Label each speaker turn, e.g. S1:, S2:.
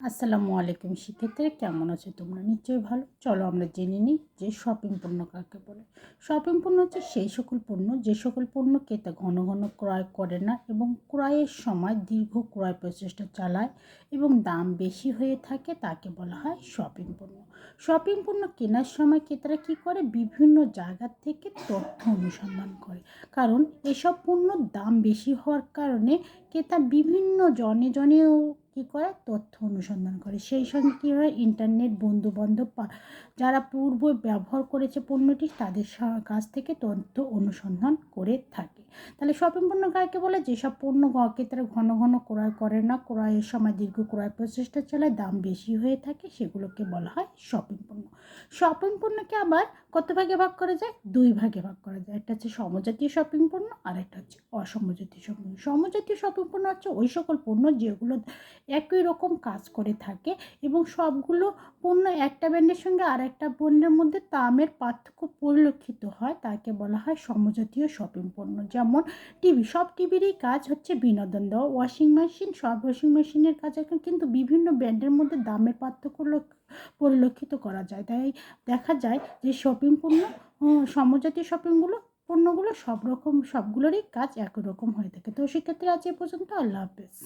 S1: আসসালামু আলাইকুম শিক্ষার্থীরা, কেমন আছো তোমরা? নিশ্চয়ই ভালো। চলো আমরা জেনে নিই যে শপিং পণ্য কাকে বলে। শপিং পণ্য হচ্ছে সেই সকল পণ্য যে সকল পণ্য ক্রেতা ঘন ঘন ক্রয় করে না এবং ক্রয়ের সময় দীর্ঘ ক্রয় প্রচেষ্টা চালায় এবং দাম বেশি হয়ে থাকে, তাকে বলা হয় শপিং পণ্য। শপিং পণ্য কেনার সময় ক্রেতারা কী করে? বিভিন্ন জায়গা থেকে তথ্য অনুসন্ধান করে, কারণ এসব পণ্যর দাম বেশি হওয়ার কারণে ক্রেতা বিভিন্ন জনেও কী করে? তথ্য অনুসন্ধান করে। সেই সঙ্গে কী হয়? ইন্টারনেট বন্ধুবান্ধব যারা পূর্বে ব্যবহার করেছে পণ্যটি, তাদের কাছ থেকে তথ্য অনুসন্ধান করে থাকে। তাহলে শপিং পণ্য কাকে বলে? যেসব পণ্য ক্রেতারা ঘন ঘন ক্রয় করে না, ক্রয়ের সময় দীর্ঘ ক্রয় প্রচেষ্টা চালায়, দাম বেশি হয়ে থাকে, সেগুলোকে বলা হয় শপিং পণ্য। শপিং পণ্যকে আবার কত ভাগে ভাগ করা যায়? দুই ভাগে ভাগ করা যায়। একটা হচ্ছে সমজাতীয় শপিং পণ্য আর একটা হচ্ছে অসমজাতীয় শপিং পণ্য। সমজাতীয় শপিং পণ্য হচ্ছে ওই সকল পণ্য যেগুলো একই রকম কাজ করে থাকে এবং সবগুলো পণ্য একটা ব্র্যান্ডের সঙ্গে আর একটা পণ্যের মধ্যে দামের পার্থক্য পরিলক্ষিত হয়, তাকে বলা হয় সমজাতীয় শপিং পণ্য। যেমন টিভি, সব টিভিরই কাজ হচ্ছে বিনোদন দেওয়া। ওয়াশিং মেশিন, সব ওয়াশিং মেশিনের কাজ কিন্তু বিভিন্ন ব্র্যান্ডের মধ্যে দামের পার্থক্য পরিলক্ষিত করা যায়। তাই দেখা যায় যে শপিং পণ্য, সমজাতীয় পণ্যগুলো সবগুলোরই কাজ একই রকম হয়ে থাকে। তো সেক্ষেত্রে আজ এ পর্যন্ত। আল্লাহ হাফেজ।